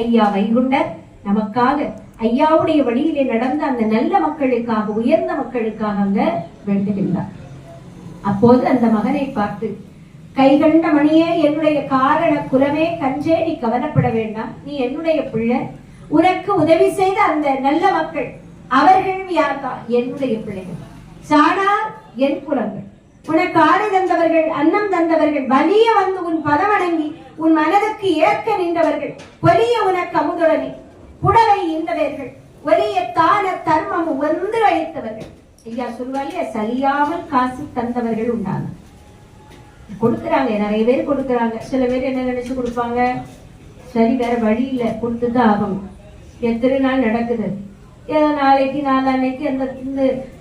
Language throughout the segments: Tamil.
ஐயா வைகுண்டர் நமக்காக ஐயாவுடைய வழியிலே நடந்த அந்த நல்ல மக்களுக்காக, உயர்ந்த மக்களுக்காக அங்க வேண்டுகின்றார். அப்போது அந்த மகனை பார்த்து, கைகண்ட மணியே, என்னுடைய காரண குலமே கஞ்சே, நீ கவலைப்பட வேண்டாம், நீ என்னுடைய பிள்ளை. உனக்கு உதவி செய்த அந்த நல்ல மக்கள், அவர்களும் யார்தான்? என்னுடைய பிள்ளைகள். சாணார் என் குலங்கள். உனக்கு ஆடை தந்தவர்கள், அன்னம் தந்தவர்கள், வலிய வந்து உன் பதவணங்கி உன் மனதுக்கு ஏற்க நின்றவர்கள், பொலிய உனக்கு அமுதுடனே புடவை ஈந்தவர்கள், ஒலிய தான தர்மம் ஒன்று அளித்தவர்கள். ஐயா சொல்வாங்க, சலியாமல் காசு தந்தவர்கள் உண்டான. கொடுக்குறாங்க, நிறைய பேர் கொடுக்குறாங்க. சில பேர் என்ன நினைச்சு கொடுப்பாங்க, சரி வேற வழி இல்ல, கொடுத்துதான் ஆகணும். எத்தனை நாள் நடக்குது, ஏதோ நாளைக்கு நாளான்னைக்கு அந்த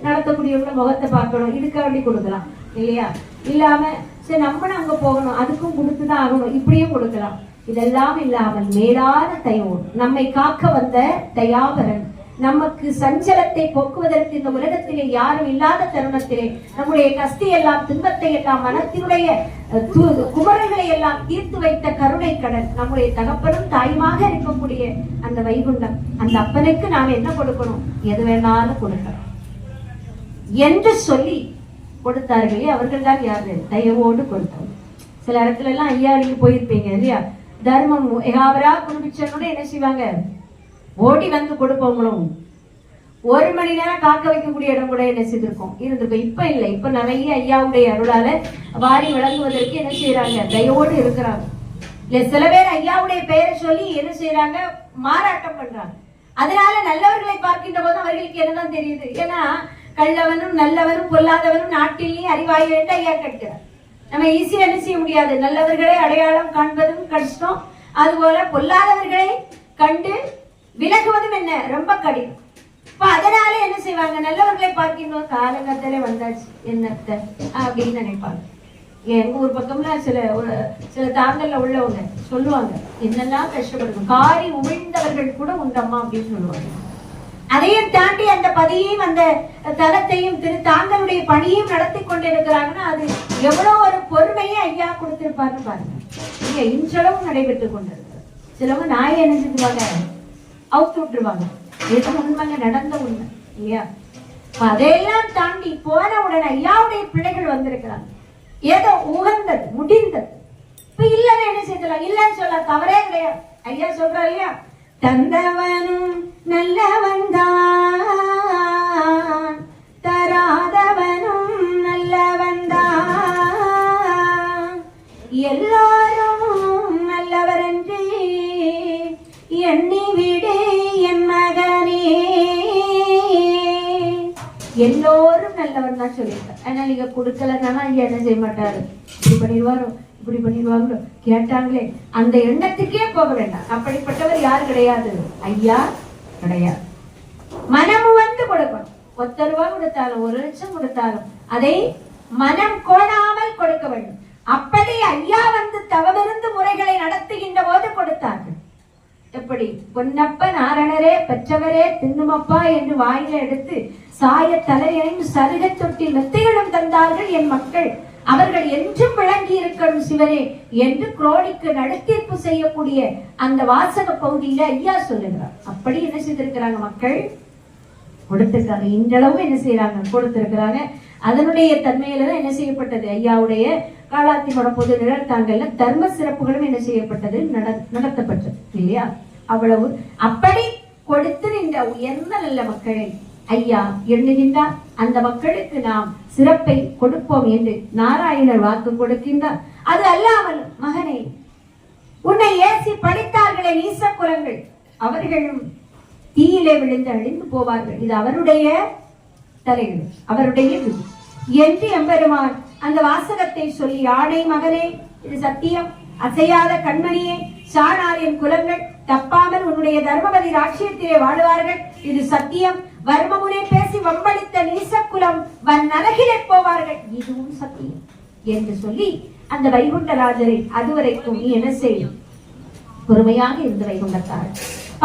நடத்தக்கூடியவங்க முகத்தை பார்க்கணும், இதுக்காக வேண்டி கொடுக்கலாம் இல்லையா? இல்லாம சரி நம்மளும் அங்க போகணும், அதுக்கும் கொடுத்துதான் ஆகணும், இப்படியும் கொடுக்கலாம். இதெல்லாம் இல்லாமல் மேலான தயவோடு நம்மை காக்க வந்த தயாபரன், நமக்கு சஞ்சலத்தை போக்குவதற்கு இந்த உலகத்திலே யாரும் இல்லாத தருணத்திலே நம்முடைய கஷ்டி எல்லாம், துன்பத்தை எல்லாம், மனத்தினுடைய குமரங்களை எல்லாம் தீர்த்து வைத்த கருணை கடல், நம்முடைய தகப்பனும் தாயுமாக இருக்கக்கூடிய அந்த வைகுண்டம், அந்த அப்பனுக்கு நாம் என்ன கொடுக்கணும்? எது வேணாலும் கொடுக்கணும் என்று சொல்லி கொடுத்தார்களே, அவர்கள் தான் யாரு? தயவோடு கொடுத்தாங்க. சில இடத்துல எல்லாம் ஐயா நீங்க போயிருப்பீங்க இல்லையா? தர்மம் எகாவரா குடும்பிச்சனோட என்ன செய்வாங்க? ஓடி வந்து கொடுப்பவங்களும். 1 மணி நேரம் காக்க வைக்கக்கூடிய இடம் கூட என்ன செய்திருக்கோம், இருந்திருக்கும். இப்ப இல்லை, இப்ப நிறைய ஐயாவுடைய அருளால வாரி வழங்குவதற்கு என்ன செய்யறாங்க? தயவோடு இருக்கிறாங்க. இல்ல சில பேர் ஐயாவுடைய பெயரை சொல்லி என்ன செய்யறாங்க? மாறாட்டம் பண்றாங்க. அதனால நல்லவர்களை பார்க்கின்ற போது அவர்களுக்கு என்னதான் தெரியுது? ஏன்னா கள்ளவனும் நல்லவனும் பொல்லாதவனும் நாட்டிலேயே அறிவாய் என்று ஐயா கேட்கிறார். நம்ம ஈஸியா என்ன செய்ய முடியாது, நல்லவர்களை அடையாளம் காண்பதும் கஷ்டம், அதுபோல பொல்லாதவர்களை கண்டு விலகுவதும் என்ன ரொம்ப கடினம். இப்ப அதனால என்ன செய்வாங்க? நல்லவர்களை பார்க்கின்ற காலங்கத்திலே வந்தாச்சு என்னத்த அப்படின்னு நினைப்பாங்க. எங்க ஊர் பக்கம்ல சில தாங்கல்ல உள்ளவங்க சொல்லுவாங்க, என்னெல்லாம் கஷ்டப்படும், காரி உமிழ்ந்தவர்கள் கூட உண்டம்மா அப்படின்னு சொல்லுவாங்க. அதையும் தாண்டி அந்த பதியையும் அந்த தலத்தையும் தாங்களுடைய பணியையும் நடத்தி கொண்டிருக்கிறாங்கன்னா அது எவ்வளவு ஒரு பொறுமையை ஐயா கொடுத்திருப்பாருன்னு பாருங்க. இங்க இன்றளவும் நடைபெற்றுக் கொண்டிருக்கிறது. சிலவங்க நாயை என்ன செஞ்சுவாங்க? அவுத்து விட்டுருவாங்க. இது உண்மைங்க, நடந்த உண்மை இல்லையா? அதையெல்லாம் தாண்டி போன உடனே ஐயாவுடைய பிள்ளைகள் வந்திருக்கிறாங்க. ஏதோ உகந்தது, முடிந்தது. இப்ப இல்லன்னு என்ன செய்யலாம்? இல்லன்னு சொல்ல தவறே கிடையாது. ஐயா சொல்றா இல்லையா, தந்தவனும் நல்லவன் தான், தராதவனும் நல்லவன் தான், எல்லாரும் நல்லவர் என்று எண்ணி விடு என் மகனே. எல்லோரும் நல்லவன் தான் சொல்லியிருக்கார். ஆனா நீங்க கொடுக்கலன்னா இங்க என்ன செய்ய மாட்டாரு, இப்படி பண்ணிடுவாரோ இப்படி பண்ணிடுவாங்களோ, கேட்டாங்களே அந்த எண்ணத்துக்கே போக வேண்டாம். அப்படிப்பட்டவர் யாரு கிடையாது, ஐயா கிடையாது. மனமு வந்து கொடுக்கணும். 10 ரூபாய் கொடுத்தாலும் 1 லட்சம் கொடுத்தாலும் அதை மனம் கோணாமல் கொடுக்க வேண்டும். அப்படி ஐயா வந்து தவமிருந்து முறைகளை நடத்துகின்ற போது கொடுத்தார்கள். எப்படி? பொன்னப்ப நாரணரே பெற்றவரே தின்னுமப்பா என்று வாயில எடுத்து சாய தலையையும் சருக தொட்டி மெத்தைகளும் தந்தார்கள் என் மக்கள், அவர்கள் என்றும் விளங்கி இருக்கணும் சிவரே என்று குரோடிக்கு நடுத்தீர்ப்பு செய்யக்கூடிய அந்த வாசக பகுதியில ஐயா சொல்லுகிறார். அப்படி என்ன செய்திருக்கிறாங்க? மக்கள் கொடுத்திருக்காங்க. இன்றளவும் என்ன செய்யறாங்க? கொடுத்திருக்கிறாங்க. அதனுடைய தன்மையில தான் என்ன செய்யப்பட்டது? ஐயாவுடைய காலாத்தி பொது நிழல் தாங்கல்ல தர்ம சிறப்புகளும் என்ன செய்யப்பட்டது? நடத்தப்பட்டது இல்லையா? அவ்வளவு. அப்படி கொடுத்து நின்ற உயர்ந்த நல்ல மக்களை ஐயா எண்ணுகின்றார். அந்த மக்களுக்கு நாம் சிறப்பை கொடுப்போம் என்று நாராயணர் வாக்கு கொடுக்கின்றார். அது அல்லாமல் மகனே, உன்னை ஏசி படித்தார்களே நீச குலங்கள், அவர்களும் தீயிலே விழுந்து அழிந்து போவார்கள். இது அவருடைய தலைகள், அவருடைய விதி என்று எம்பெருமான் அந்த வாசகத்தை சொல்லி, ஆடை மகனே இது சத்தியம், அசையாத கண்மணியே, சாணாரின் குலங்கள் தப்பாமல் உன்னுடைய தர்மபதி ராட்சியத்திலே வாழுவார்கள், இது சத்தியம். வர்மமுனே பேசி வம்பளித்த நீசக்குலம் வன் நரகிலே போவார்கள், இதுவும் சத்தியம் என்று சொல்லி அந்த வைகுண்டராஜரை அதுவரைக்கும் நீ என்ன செய்யும்? பொறுமையாக இருந்து வைகுண்டத்தார்.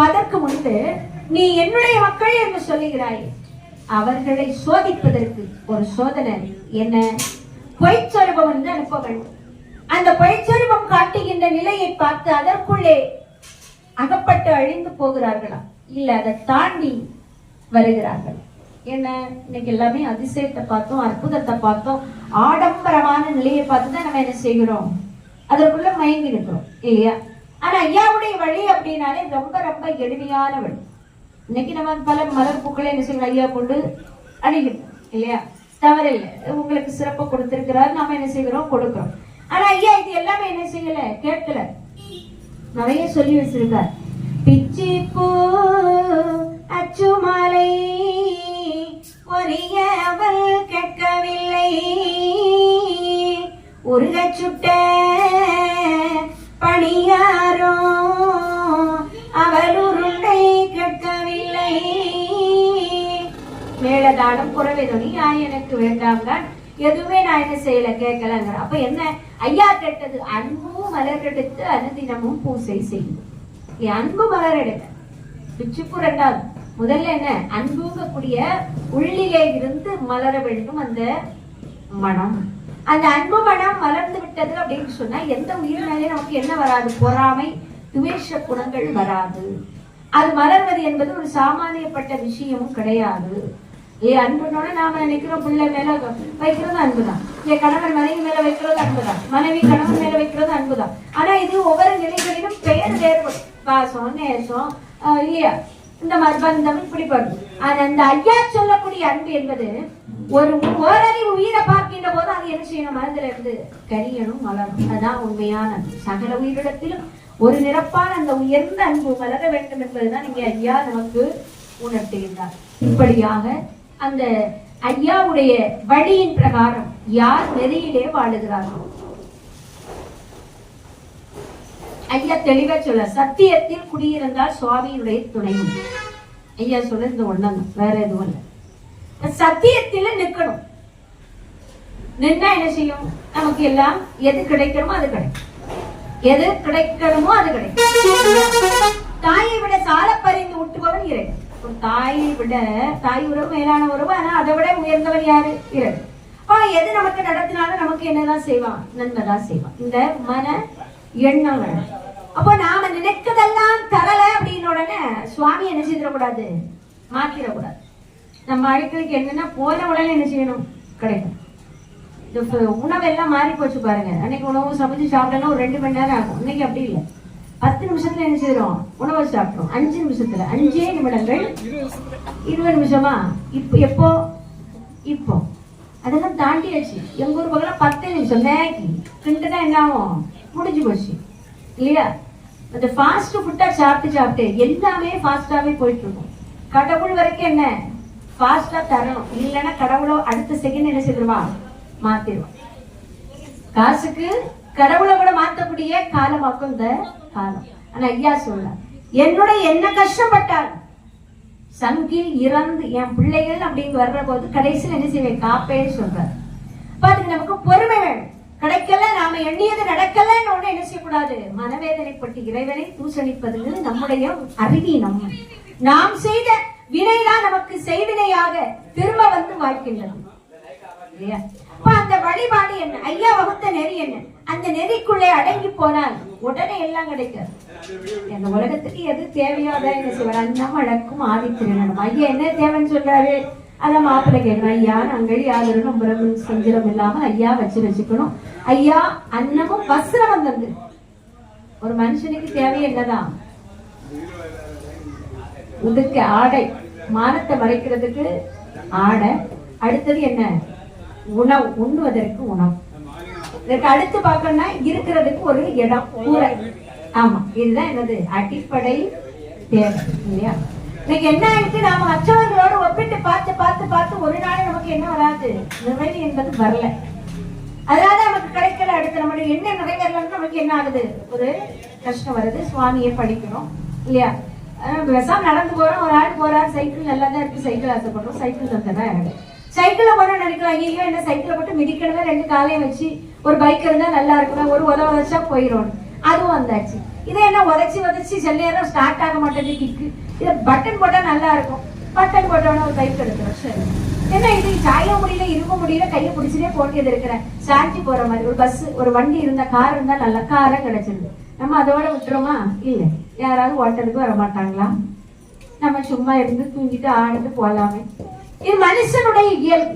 அதற்கு முன்பு நீ என்னுடைய மக்கள் என்று சொல்லுகிறாய், அவர்களை சோதிப்பதற்கு ஒரு சோதனை என்ன? பொய்ச்சொருபம் என்று அனுப்ப வேண்டும். அந்த பொய்ச்சொருபம் காட்டுகின்ற நிலையை பார்த்து அதற்குள்ளே அகப்பட்டு அழிந்து போகிறார்களா? இல்ல, அதை தாண்டி வருகிறார்கள். என்ன, இன்னைக்கு எல்லாமே அதிசயத்தை பார்த்தோம், அற்புதத்தை பார்த்தோம், ஆடம்பரமான நிலையை பார்த்து தான் நம்ம என்ன செய்கிறோம், அதற்குள்ள மயங்கி இருக்கிறோம் இல்லையா? ஆனா ஐயாவுடைய வழி அப்படின்னாலே ரொம்ப ரொம்ப எளிமையான வழி. இன்னைக்கு நம்ம பல மலர் பூக்களை என்ன செய்யணும், ஐயா கொண்டு அணிகிறோம் இல்லையா? தவறில்லை, உங்களுக்கு சிறப்பு கொடுத்திருக்கிறார், நாம என்ன செய்கிறோம், கொடுக்கிறோம். ஆனா ஐயா இது எல்லாமே என்ன செய்யல, கேட்கல. நிறைய சொல்லி வச்சிருக்கார். பிச்சி பூ அச்சுமாலை ஒரிய அவள் கேட்கவில்லை, உருக சுட்ட பணியாரோ அவள் உருண்டை கேட்கவில்லை, மேலதானம் புறவேதொனி எனக்கு வேண்டாம், எதுவுமே நான் என்ன செய்யல, கேட்கலங்க. அப்ப என்ன ஐயா கேட்டது, அன்பும் மலர் எடுத்து அனுதினமும் பூசை செய்யும். அன்பு மலர் எடுக்க பிச்சுப்பு. ரெண்டாவது, முதல்ல என்ன, அன்புங்கக்கூடிய உள்ளிலே இருந்து மலர வேண்டும் அந்த மனம். அந்த அன்பு மனம் மலர்ந்து விட்டது அப்படின்னு சொன்னா எந்த உயிரினாலே நமக்கு என்ன வராது, பொறாமை துவேஷ குணங்கள் வராது. அது மலர்வது என்பது ஒரு சாமானியப்பட்ட விஷயமும் கிடையாது. அன்புனோட நாம நினைக்கிறோம், பிள்ளை மேல வைக்கிறது அன்புதான், கணவன் மனைவி மேல வைக்கிறது அன்புதான், மனைவி கணவன் மேல வைக்கிறது அன்புதான். ஆனா இது ஒவ்வொரு நிலைகளிலும் பெயர் வேறுபடும். பாசம், நேசம் இல்லையா, இந்த மாதிரி பந்தம் இப்படி படும். ஆனா அந்த ஐயா சொல்லக்கூடிய அன்பு என்பது ஒரு ஓரறிவு உயிரை பார்க்கின்ற போது அது என்ன செய்யணும், மனதில இருந்து கரியணும், மலரும். அதுதான் உண்மையான அன்பு. சகல உயிரிடத்திலும் ஒரு நிரப்பான அந்த உயர்ந்த அன்பு மலர வேண்டும் என்பதுதான் இங்கே ஐயா நமக்கு உணர்த்துகின்றார். இப்படியாக அந்த ஐயாவுடைய வழியின் பிரகாரம் யார் நெறியிலே வாழுகிறார்கள், ஐயா தெளிவா சொல்ல, சத்தியத்தில் குடியிருந்தால் சுவாமியினுடைய துணையும். ஐயா சொல்ல இந்த ஒண்ணும் வேற எதுவும் இல்லை. சத்தியத்தில நிக்கணும். நின்னா என்ன செய்யும், நமக்கு எல்லாம் எது கிடைக்கணுமோ அது கிடைக்கும், எது கிடைக்கணுமோ அது கிடைக்கும். தாயை விட சால பறிந்து விட்டுபவன் இறைவன். தாயை விட, தாய் உறவு மேலான உறவு, ஆனா அதை விட உயர்ந்தவன் யாரு, இறைவன். ஆனா எது நமக்கு நடத்தினாலும் நமக்கு என்னதான் செய்வான், நன்மைதான் செய்வான். இந்த மன எண்ணம். அப்போ நாம நினைக்கதெல்லாம் தரல அப்படின்னு உடனே சுவாமி என்ன செய்திடக்கூடாது, மாத்திரக்கூடாது. நம்ம அழைக்கிறதுக்கு என்னன்னா போன உடனே என்ன செய்யணும், கிடைக்கும். இந்த உணவெல்லாம் மாறி போச்சு பாருங்க. அன்னைக்கு உணவு சமைச்சு சாப்பிட்டோம்னா ஒரு 2 மணி நேரம் ஆகும். இன்னைக்கு அப்படி இல்லை, 10 நிமிஷத்துல என்ன செய்யறோம், உணவை சாப்பிட்டோம். 5 நிமிஷத்துல, 5 நிமிடங்கள் 20 நிமிஷமா. எப்போ இப்போ அதெல்லாம் தாண்டியாச்சு. எங்க ஊர் பக்கம் 10 நிமிஷம் மேகி கிண்டுனா என்ன ஆகும், முடிஞ்சு போச்சு இல்லையா? அந்த ஃபாஸ்ட் ஃபுட்டா சாப்பிட்டு எல்லாமே ஃபாஸ்டாவே போயிட்டு இருக்கும். கடவுள் வரைக்கும் என்ன ஃபாஸ்டா தரணும், இல்லைன்னா கடவுளோ அடுத்த செகண்ட் என்ன செய்திருவா, மாத்திடுவான். காசுக்கு கடவுளை கூட மாத்தக்கூடிய காலமாக்கும் இந்த காலம். ஆனா ஐயா சொல்ல, என்னுடைய என்ன கஷ்டப்பட்டால் சங்கில் இறந்து என் பிள்ளைகள் அப்படின்னு வர்ற போது கடைசியில் என்ன செய்வேன், காப்பேன்னு சொல்றாரு. அதுக்கு நமக்கு பொறுமை வேணும். கிடைக்கல, நாம எண்ணியது நடக்கலன்னு ஒண்ணு என்ன செய்யக்கூடாது, மனவேதனைப்பட்டு இறைவனை தூசணிப்பது நம்முடைய அறிவீனம். நாம் செய்த வினைதான் நமக்கு செய்வினையாக திரும்ப வந்து வாய்க்கின்றது. அந்த வழிபாடு என்ன, ஐயா வகுத்த நெறி என்ன, அந்த நெறிக்குள்ளே அடங்கி போனால் உடனே எல்லாம் கிடைக்காது. இந்த உலகத்துக்கு எது தேவையோ அதான் என்ன செய்வார், அன்னம் அழக்கும் ஆதித்திருநடம். ஐயா என்ன தேவைன்னு சொல்றாரு, அதான் மாப்பிள்ளை கேட்கணும். ஐயா நாங்கள் யாரும் ரொம்ப சஞ்சலம் இல்லாம ஐயா வச்சுக்கணும். ஐயா அன்னமும் வஸ்திரம் தந்து. ஒரு மனுஷனுக்கு தேவை என்னதான், உடுக்க ஆடை, மானத்தை மறைக்கிறதுக்கு ஆடை. அடுத்தது என்ன, உணவு, உண்ணுவதற்கு உணவு. இதற்கு அடுத்து பார்க்கணும்னா இருக்கிறதுக்கு ஒரு இடம், கூரை. ஆமா, இதுதான் என்னது அடிப்படை தேவை இல்லையா? இன்னைக்கு என்ன ஆயிடுச்சு, நாம மற்றவர்களோடு ஒப்பிட்டு பார்த்து ஒரு நாள் நமக்கு என்ன வராது, நிறைவு என்பது வரல. அதனால நமக்கு கிடைக்கல. அடுத்து நம்மளுடைய என்ன நிறைவேறலன்னு நமக்கு என்ன ஆகுது, ஒரு கஷ்டம் வருது. சுவாமியை படிக்கணும் இல்லையா? விவசாயம் நடந்து போறோம், ஒரு ஆள் போறாரு, சைக்கிள் நல்லா தான் இருக்கு, சைக்கிள் ஆசைப்படுறோம், சைக்கிள் தந்துதான். சைக்கிள போனா நினைக்கலாம், ஐயோ என்ன சைக்கிளை போட்டு மிதிக்கணுமே, 2 காலையும் வச்சு ஒரு பைக் இருந்தா நல்லா இருக்குமே, ஒரு உதவச்சா போயிடும். அதுவும் வந்தாச்சு. இதை என்ன உதச்சி சில நேரம் ஸ்டார்ட் ஆக மாட்டேங்குது கிக்கு. இதை பட்டன் போட்டா நல்லா இருக்கும், பட்டன் போட்டோன்னா ஒரு பைக் எடுக்கிறோம். சரி, என்ன இது சாய முடியல, இருக்க முடியல, கையை பிடிச்சிட்டே போட்டியது இருக்கிறேன். சாஞ்சி போற மாதிரி ஒரு பஸ், ஒரு வண்டி இருந்தா, கார் இருந்தா நல்லா, காரை கிடைச்சிருது. நம்ம அதோட விட்டுறோமா? இல்லை. யாராவது ஹோட்டலுக்கு வர மாட்டாங்களா? நம்ம சும்மா இருந்து தூங்கிட்டு ஆடிட்டு போலாமே. இது மனுஷனுடைய இயல்பு.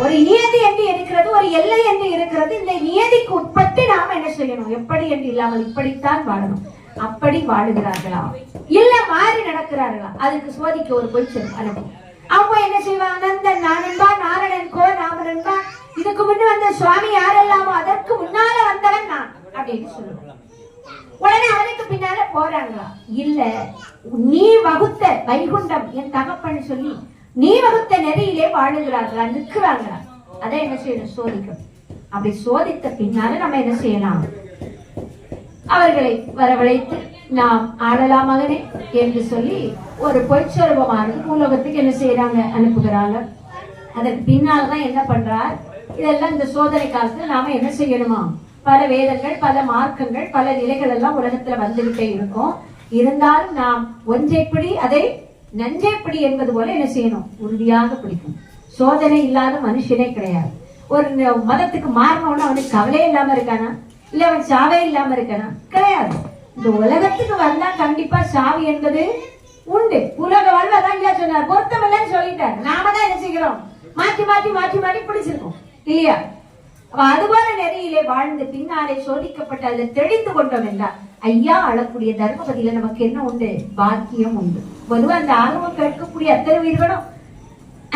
ஒரு நியதி என்று இருக்கிறது, ஒரு எல்லை என்று இருக்கிறது. இந்த நியதிக்கு உட்பட்டு நாம என்ன செய்யணும்? எப்படி என்று இல்லாமல் இப்படித்தான் வாழணும். அப்படி வாழுகிறார்களா இல்ல மாறி நடக்கிறார்களா? அதுக்கு சோதிக்க ஒரு பொய்ச்சல் அனுப்பி அவங்க என்ன செய்வாங்க? நந்தன் நானன்பா, நாரணன் கோ நாமனன்பா, இதுக்கு முன்ன வந்த சுவாமி யாரெல்லாமோ அதற்கு முன்னால வந்தவன் நான் அப்படின்னு சொல்லுவாங்க. உடனே அவனுக்கு பின்னால போறாங்களா? இல்ல, நீ வகுத்த வைகுண்டம் என் தகப்பன்னு சொல்லி நீ வகுத்த நெறியிலே வாழுகிறார்களா, நிற்கிறாங்களா? அதை என்ன செய்யணும்? சோதிக்கணும். அப்படி சோதித்த பின்னால நம்ம என்ன செய்யலாம்? அவர்களை வரவழைத்து நாம் ஆளலாம் மகனே என்று சொல்லி ஒரு பொய்ச்சொருபமானது பூலோகத்துக்கு என்ன செய்யறாங்க? அனுப்புகிறாங்க. அதற்கு பின்னால்தான் என்ன பண்றார்? இதெல்லாம் இந்த சோதனை காலத்துல நாம என்ன செய்யணுமா? பல வேதங்கள், பல மார்க்கங்கள், பல நிலைகள் எல்லாம் உலகத்துல வந்துகிட்டே இருக்கும். இருந்தாலும் நாம் ஒன்றைப்பிடி அதை நஞ்சைப்பிடி என்பது போல என்ன செய்யணும்? உறுதியாக பிடிக்கும். சோதனை இல்லாத மனுஷனே கிடையாது. ஒரு மதத்துக்கு மாறினோன்னு அவனுக்கு கவலையே இல்லாம இருக்கானா? இல்ல அவன் சாவே இல்லாம இருக்கானா? கிடையாது. இந்த உலகத்துக்கு வந்தா கண்டிப்பா சாவி என்பது உண்டு. உலக வாழ்வதான் இல்லையா சொன்னார், பொருத்தம் இல்லைன்னு சொல்லிட்டார். நாம தான் என்ன செய்கிறோம்? மாற்றி மாற்றி மாற்றி மாற்றி பிடிச்சிருக்கோம் இல்லையா? அதுபோல நெறியிலே வாழ்ந்து பின்னாலே சோதிக்கப்பட்டு அதை தெளிந்து கொண்டோம் என்றால் ஐயா அழக்கூடிய தர்மபதியில நமக்கு என்ன உண்டு? பாக்கியம் உண்டு. பொதுவா அந்த ஆர்வம் கேட்கக்கூடிய அத்தனை உயிர்களும்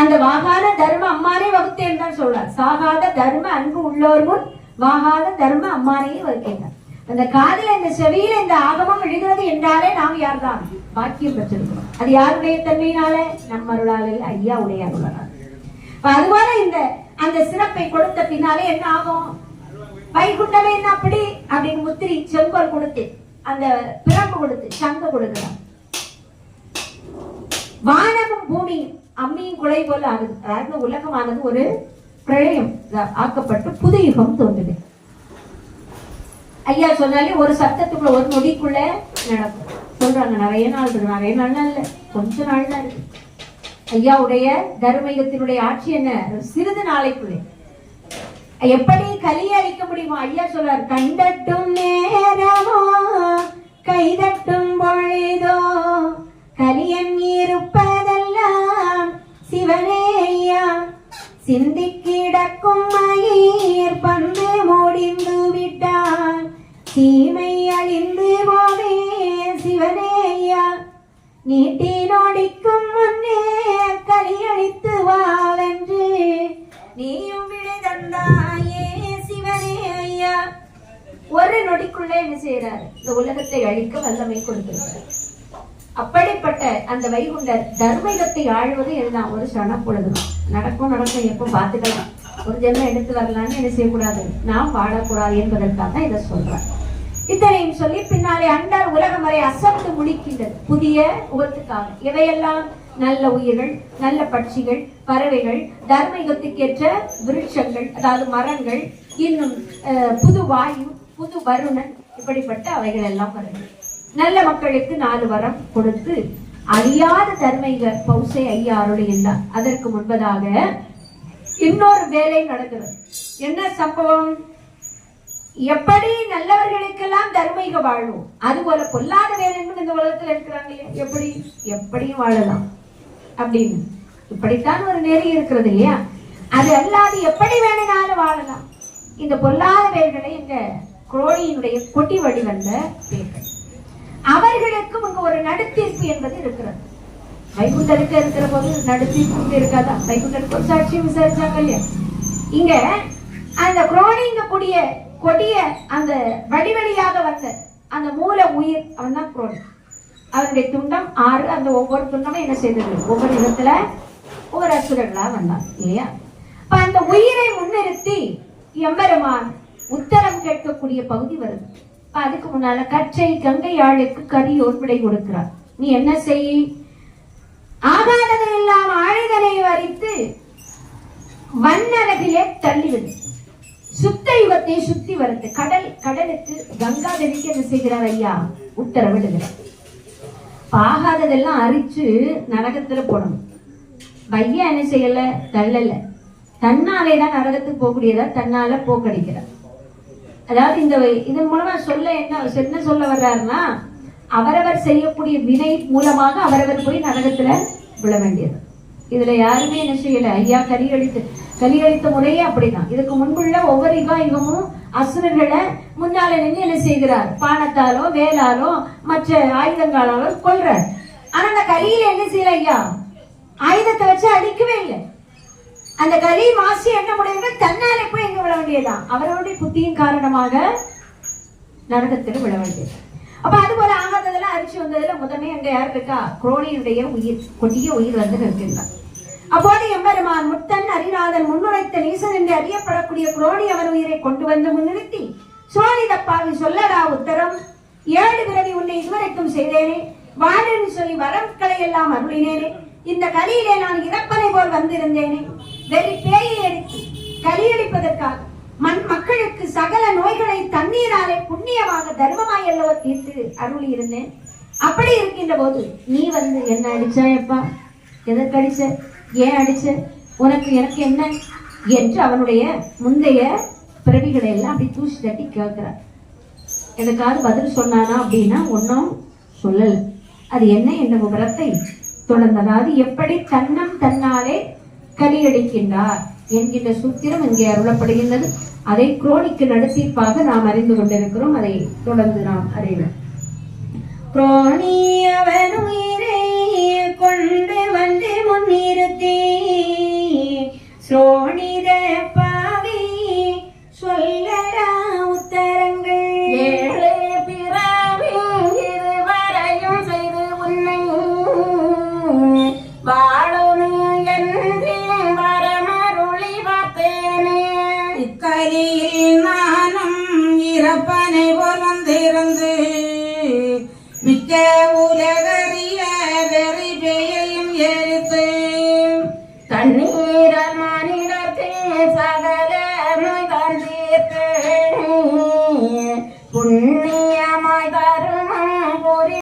அந்த வாகாத தர்ம அம்மானே வகுத்தேன் தான் சொல்றார். சாகாத தர்ம அன்பு உள்ளோர் முன் வாகாத தர்ம அம்மானையே வகுக்கின்றார். அந்த காதில இந்த செவியில இந்த ஆகமம் எழுதுறது என்றாலே நாம் யார்தான்? பாக்கியம் பெற்றிருக்கிறோம். அது யாருடைய தன்மையினால? நம்ம அருளால், ஐயா உடைய அருளால். அதுபோல இந்த அந்த சிறப்பை கொடுத்த பின்னாலே என்ன ஆகும்? வைகுண்டமே என்ன அப்படி அப்படின்னு முத்திரி செங்கோல் கொடுத்து அந்த பிரம்பு கொடுத்து சங்க கொடுக்கிறார். வானமும் பூமியும் அம்மியும் குலை போல ஆகுது. அதாவது உலகமானது ஒரு பிரளயம் ஆக்கப்பட்டு புது யுகம் தோன்றுது. ஐயா சொன்னாலே ஒரு சத்தத்துக்குள்ள ஒரு நொடிக்குள்ள நடக்கும் சொல்றாங்க. நிறைய நாள் இருக்கு, நிறைய நாள் இல்ல, கொஞ்ச நாள் தான் இருக்கு. ஐயாவுடைய தர்மயுகத்தினுடைய ஆட்சி என்ன? சிறிது நாளைக்குள்ளே. எப்படி கலியை அழிக்க முடியுமா? ஐயா சொல்றார், கண்டட்டும் நேரமோ கைதட்டும் பொழுதோ கலியன் இருப்பதெல்லாம் சிவனே ஐயா, சிந்தி கிடக்கும் மயிர் பந்து முடிந்து விட்டான் தீமை அழிந்து போவே சிவனே ஐயா, நீட்டி நோடிக்கும் முன்னே கலியழித்து வாவென்று நீயும் விடை தந்தாயே சிவனே ஐயா. ஒரு நொடிக்குள்ளே என்ன செய்யறாரு? இந்த உலகத்தை அழிக்க வல்லமை கொடுத்திருக்கிறார். அப்படிப்பட்ட அந்த வைகுண்டர் தர்மயுகத்தை ஆழ்வது இதுதான். ஒரு சன பொழுது நடக்கும் எப்போ பார்த்துக்கலாம். ஒரு ஜென்மம் எடுத்து வரலான்னு என்ன செய்யக்கூடாது? நாம் வாழக்கூடாது என்பதற்காக இதை சொல்றார். இத்தனையும் சொல்லி பின்னாலே அண்டார் உலகம் வரை அசத்து முடிக்கின்றது புதிய உகத்துக்காக. இவையெல்லாம் நல்ல உயிர்கள், நல்ல பட்சிகள், பறவைகள், தர்மயுகத்துக்கேற்ற விருட்சங்கள், அதாவது மரங்கள், இன்னும் புது வாயு, புது வருணன், இப்படிப்பட்ட அவைகள் எல்லாம் வருது. நல்ல மக்களுக்கு 4 வரம் கொடுத்து அழியாத தர்மயுக பௌசை ஐயா அருளுகின்றார். அதற்கு முன்பதாக இன்னொரு வேலை நடக்கிறது. என்ன சம்பவம்? எப்படி நல்லவர்களுக்கெல்லாம் தர்மயுக வாழ்வோம், அதுபோல பொல்லாத வேலைன்னு இந்த உலகத்துல இருக்கிறாங்க. எப்படியும் வாழலாம் அப்படின்னு இப்படித்தான் ஒரு நெறி இருக்கிறது இல்லையா? அது அல்லாது எப்படி வேணும்னாலும் வாழலாம். இந்த பொல்லாத வேல்களை இந்த குரோணியினுடைய கொடி வடிவந்த பேர்கள், அவர்களுக்கும் இங்க ஒரு நடுத்தீர்ப்பு என்பது இருக்கிறது. வைகுண்டருக்கு இருக்கிற போது நடுத்தீர்ப்பு இருக்காதா? வைகுண்டருக்கு ஒரு சாட்சியம் விசாரிச்சாங்க இல்லையா? இங்க அந்த குரோணிங்க கொடிய அந்த வடிவழியாக வந்த அந்த மூல உயிர் அவன் தான் குரோணி. அவனுடைய துண்டம் 6. அந்த ஒவ்வொரு துண்டமும் என்ன செய்தது? ஒவ்வொரு இடத்துல ஒவ்வொரு அசுரர்களா வந்தான் இல்லையா? அந்த உயிரை முன்னிறுத்தி எம்பெருமான் உத்தரம் கேட்கக்கூடிய பகுதி வருது. அதுக்கு முன்னால கற்றை கங்கை ஆளுக்கு கரியோர் விடை கொடுக்கிறார். நீ என்ன செய்? ஆகாதது எல்லாம் ஆழிதனை வரித்து வண்ணரகிலே தள்ளிவிடு. சுத்த யுகத்தை சுத்தி வருது. கடலுக்கு கங்காதேவிக்கு என்ன செய்கிறார் ஐயா? உத்தரவிடுகிறார். ஆகாததெல்லாம் அரிச்சு நரகத்துல போடணும். பையா என்ன செய்யல? தள்ளல. தன்னாலேதான் நரகத்துக்கு போகக்கூடியதா தன்னால போக்கடிக்கிறார். அதாவது இந்த இதன் மூலமா என்ன சொல்ல வர்றாருன்னா, அவரவர் செய்யக்கூடிய வினை மூலமாக அவரவர் போய் நரகத்துல விழ வேண்டியது. இதுல யாருமே என்ன செய்யல. ஐயா கலியளித்த முறையே அப்படிதான். இதுக்கு முன்புள்ள ஒவ்வொரு யுகமும் அசுரர்களை முன்னால நின்று என்ன செய்கிறார், பானத்தாலோ வேலாலோ மற்ற ஆயுதங்களாலோ கொல்றார். ஆனா அந்த கலியில என்ன செய்யல ஐயா, ஆயுதத்தை வச்சு அடிக்கவே இல்லை. அந்த கலி மாசி என்ன முடியுங்க, தன்னாலே போய் எங்க விழ வேண்டியதுதான், அவர்களுடைய புத்தியின் காரணமாக நரகத்தில் விழ வேண்டியது. அப்ப அது போல ஆகாததெல்லாம் அரிச்சு வந்ததுல முதன்மை அங்க யார் இருக்கா, குரோணியுடைய உயிர், கொடிய உயிர் வந்து நிற்கின்றார். அப்போது எம்பெருமான் முத்தன் ஹரிநாதன் முன்னுரைத்த நீசன் என்று அறியப்படக்கூடிய குரோணி அவன் உயிரை கொண்டு வந்து முன்னிறுத்தி, சோழிதப்பாவி சொல்லடா உத்தரம், 7 பிறவி உன்னை இதுவரைக்கும் செய்தேனே, வாழென்று சொல்லி வரம்களை எல்லாம் அருளினேனே, இந்த கலியிலே நான் இறப்பனை போல் வந்திருந்தேனே, வெறி பேயை எடுத்து கலியளிப்பதற்காக மக்களுக்கு சகல நோய்களை தண்ணீராலே புண்ணியமாக தர்மமாய் அல்லவோ தீர்த்து அருளி இருந்தேன். அப்படி இருக்கின்ற போது நீ வந்து என்ன அடிச்சாயப்பா, எதற்கு அடிச்ச, ஏன் அடிச்ச, உனக்கு எனக்கு என்ன என்று அவனுடைய முந்தைய பிறவிகளை எல்லாம் அப்படி தூசி தட்டி கேட்கிறார். எனக்காவது பதில் சொன்னானா அப்படின்னா ஒன்னும் சொல்லல. அது என்ன என்ற விவரத்தை தொடர்ந்ததாவது எப்படி தன்னம் தன்னாலே கலியடிக்கின்றார் என்கின்ற சூத்திரம் இங்கே அருளப்படுகின்றது. அதை குரோனிக்கு நடத்திப்பாக நாம் அறிந்து கொண்டிருக்கிறோம். அதை தொடர்ந்து நாம் அறிவோம். குரோனி அவன் உயிரை கொண்டு வந்து முன்னிறுத்தி, சோனித பாவி சொல்லடா உத்தரங்கள், 7 பிறவி இருவரையும் செய்து உன்னை வாழும் என்று வரமருளி பார்த்தேனே, இக்கலியில் நானும் இறப்பனை போல் வந்திருந்து மிக்க உலகறிய வெறி பெயல்